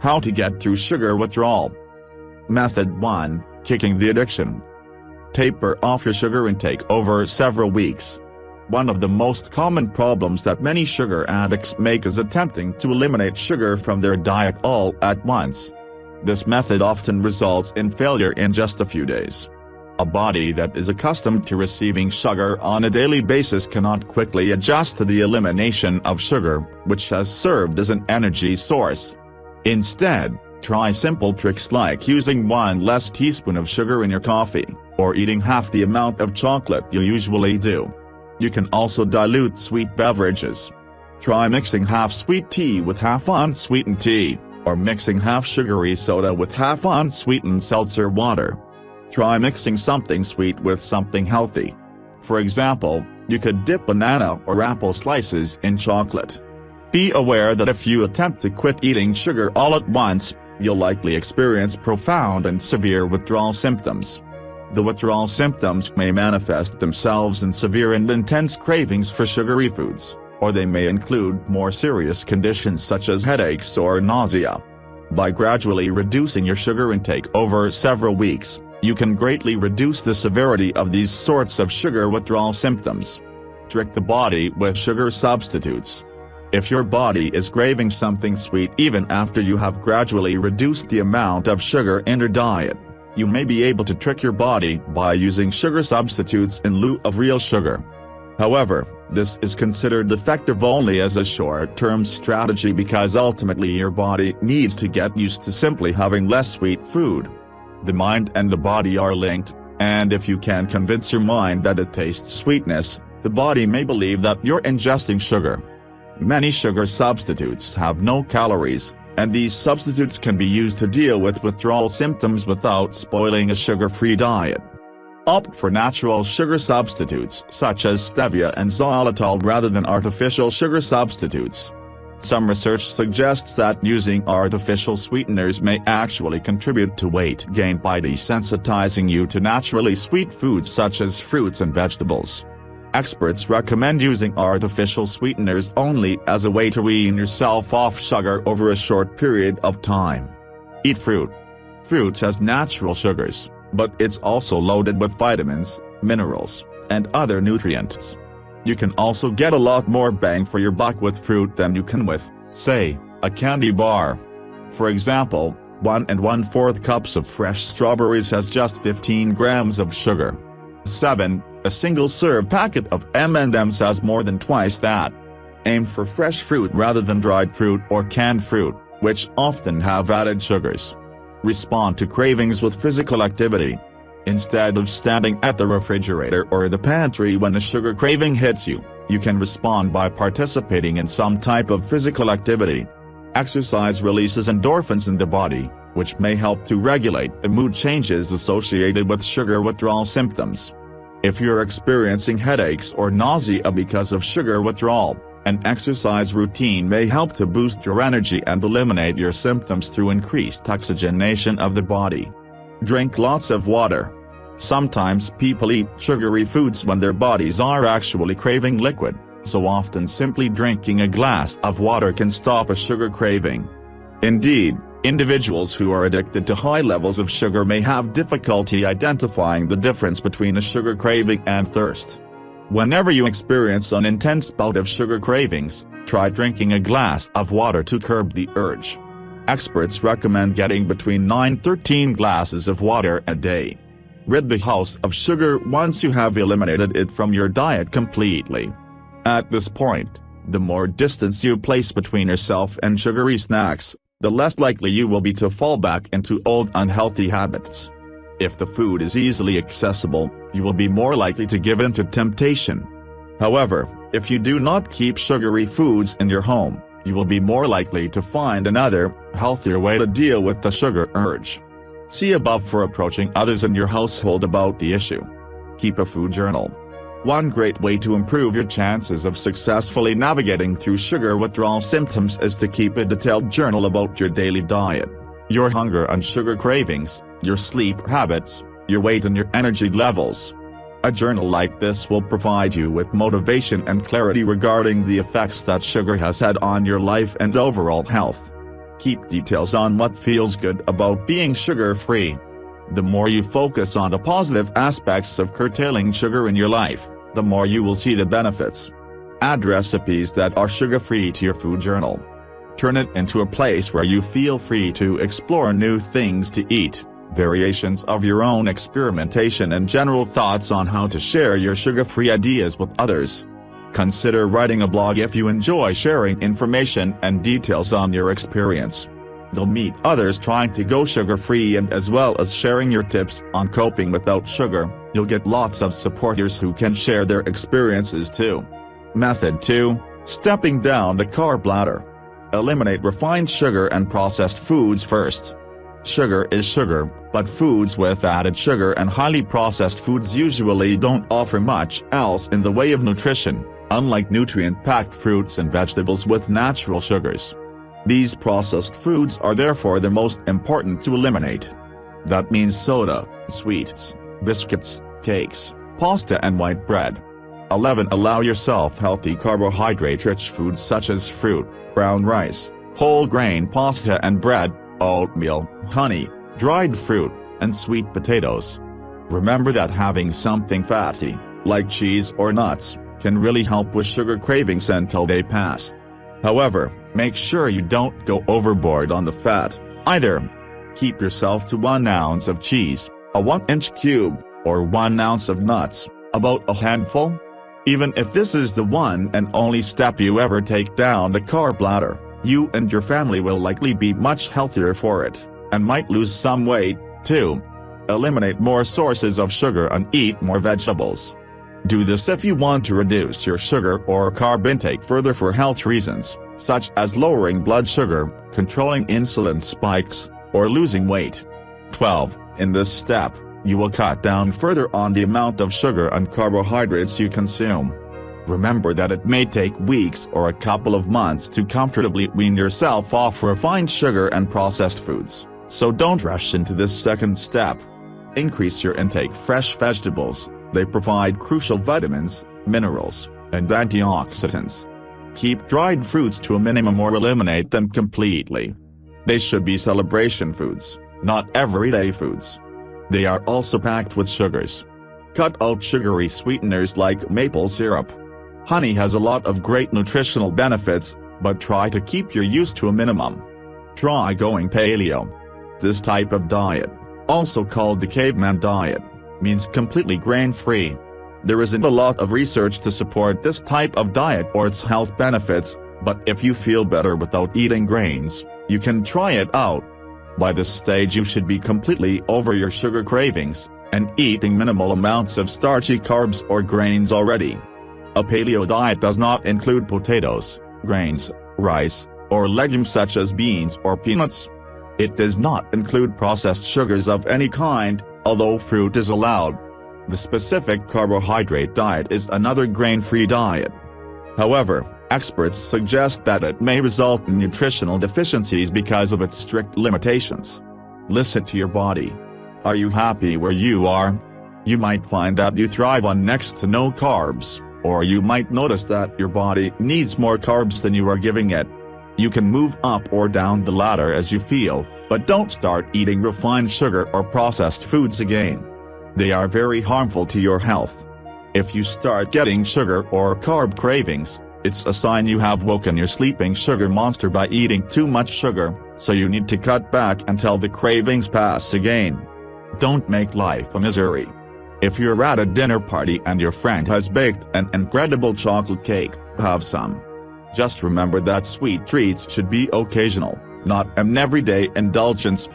How to get through sugar withdrawal. Method 1, kicking the addiction. Taper off your sugar intake over several weeks. One of the most common problems that many sugar addicts make is attempting to eliminate sugar from their diet all at once. This method often results in failure in just a few days. A body that is accustomed to receiving sugar on a daily basis cannot quickly adjust to the elimination of sugar, which has served as an energy source. Instead, try simple tricks like using 1 less teaspoon of sugar in your coffee, or eating half the amount of chocolate you usually do. You can also dilute sweet beverages. Try mixing half sweet tea with half unsweetened tea, or mixing half sugary soda with half unsweetened seltzer water. Try mixing something sweet with something healthy. For example, you could dip banana or apple slices in chocolate. Be aware that if you attempt to quit eating sugar all at once, you'll likely experience profound and severe withdrawal symptoms. The withdrawal symptoms may manifest themselves in severe and intense cravings for sugary foods, or they may include more serious conditions such as headaches or nausea. By gradually reducing your sugar intake over several weeks, you can greatly reduce the severity of these sorts of sugar withdrawal symptoms. Trick the body with sugar substitutes. If your body is craving something sweet even after you have gradually reduced the amount of sugar in your diet, you may be able to trick your body by using sugar substitutes in lieu of real sugar. However, this is considered effective only as a short-term strategy because ultimately your body needs to get used to simply having less sweet food. The mind and the body are linked, and if you can convince your mind that it tastes sweetness, the body may believe that you're ingesting sugar. Many sugar substitutes have no calories, and these substitutes can be used to deal with withdrawal symptoms without spoiling a sugar-free diet. Opt for natural sugar substitutes such as stevia and xylitol rather than artificial sugar substitutes. Some research suggests that using artificial sweeteners may actually contribute to weight gain by desensitizing you to naturally sweet foods such as fruits and vegetables. Experts recommend using artificial sweeteners only as a way to wean yourself off sugar over a short period of time. Eat fruit. Fruit has natural sugars, but it's also loaded with vitamins, minerals, and other nutrients. You can also get a lot more bang for your buck with fruit than you can with, say, a candy bar. For example, 1 1/4 cups of fresh strawberries has just 15 grams of sugar. 7. A single-serve packet of M&Ms has more than twice that. Aim for fresh fruit rather than dried fruit or canned fruit, which often have added sugars. Respond to cravings with physical activity. Instead of standing at the refrigerator or the pantry when a sugar craving hits you, you can respond by participating in some type of physical activity. Exercise releases endorphins in the body, which may help to regulate the mood changes associated with sugar withdrawal symptoms. If you're experiencing headaches or nausea because of sugar withdrawal, an exercise routine may help to boost your energy and eliminate your symptoms through increased oxygenation of the body. Drink lots of water. Sometimes people eat sugary foods when their bodies are actually craving liquid, so often simply drinking a glass of water can stop a sugar craving. Indeed, individuals who are addicted to high levels of sugar may have difficulty identifying the difference between a sugar craving and thirst. Whenever you experience an intense bout of sugar cravings, try drinking a glass of water to curb the urge. Experts recommend getting between 9 and 13 glasses of water a day. Rid the house of sugar once you have eliminated it from your diet completely. At this point, the more distance you place between yourself and sugary snacks, the less likely you will be to fall back into old unhealthy habits. If the food is easily accessible, you will be more likely to give in to temptation. However, if you do not keep sugary foods in your home, you will be more likely to find another, healthier way to deal with the sugar urge. See above for approaching others in your household about the issue. Keep a food journal. One great way to improve your chances of successfully navigating through sugar withdrawal symptoms is to keep a detailed journal about your daily diet, your hunger and sugar cravings, your sleep habits, your weight and your energy levels. A journal like this will provide you with motivation and clarity regarding the effects that sugar has had on your life and overall health. Keep details on what feels good about being sugar-free. The more you focus on the positive aspects of curtailing sugar in your life, the more you will see the benefits. Add recipes that are sugar-free to your food journal. Turn it into a place where you feel free to explore new things to eat, variations of your own experimentation and general thoughts on how to share your sugar-free ideas with others. Consider writing a blog if you enjoy sharing information and details on your experience. You'll meet others trying to go sugar-free, and as well as sharing your tips on coping without sugar, you'll get lots of supporters who can share their experiences too. Method 2. Stepping down the carb ladder. Eliminate refined sugar and processed foods first. Sugar is sugar, but foods with added sugar and highly processed foods usually don't offer much else in the way of nutrition, unlike nutrient-packed fruits and vegetables with natural sugars. These processed foods are therefore the most important to eliminate. That means soda, sweets, biscuits, cakes, pasta and white bread. 11. Allow yourself healthy carbohydrate-rich foods such as fruit, brown rice, whole grain pasta and bread, oatmeal, honey, dried fruit, and sweet potatoes. Remember that having something fatty, like cheese or nuts, can really help with sugar cravings until they pass. However, make sure you don't go overboard on the fat, either. Keep yourself to 1 ounce of cheese, a 1-inch cube, or 1 ounce of nuts, about a handful. Even if this is the one and only step you ever take down the carb ladder, you and your family will likely be much healthier for it, and might lose some weight, too. Eliminate more sources of sugar and eat more vegetables. Do this if you want to reduce your sugar or carb intake further for health reasons, such as lowering blood sugar, controlling insulin spikes, or losing weight. 12. In this step, you will cut down further on the amount of sugar and carbohydrates you consume. Remember that it may take weeks or a couple of months to comfortably wean yourself off refined sugar and processed foods, so don't rush into this second step. Increase your intake fresh vegetables. They provide crucial vitamins, minerals, and antioxidants. Keep dried fruits to a minimum or eliminate them completely. They should be celebration foods, not everyday foods. They are also packed with sugars. Cut out sugary sweeteners like maple syrup. Honey has a lot of great nutritional benefits, but try to keep your use to a minimum. Try going paleo. This type of diet, also called the caveman diet, means completely grain-free. There isn't a lot of research to support this type of diet or its health benefits, but if you feel better without eating grains, you can try it out. By this stage you should be completely over your sugar cravings, and eating minimal amounts of starchy carbs or grains already. A paleo diet does not include potatoes, grains, rice, or legumes such as beans or peanuts. It does not include processed sugars of any kind, although fruit is allowed. The specific carbohydrate diet is another grain-free diet. However, experts suggest that it may result in nutritional deficiencies because of its strict limitations. Listen to your body. Are you happy where you are? You might find that you thrive on next to no carbs, or you might notice that your body needs more carbs than you are giving it. You can move up or down the ladder as you feel, but don't start eating refined sugar or processed foods again. They are very harmful to your health. If you start getting sugar or carb cravings, it's a sign you have woken your sleeping sugar monster by eating too much sugar, so you need to cut back until the cravings pass again. Don't make life a misery. If you're at a dinner party and your friend has baked an incredible chocolate cake, have some. Just remember that sweet treats should be occasional, not an everyday indulgence.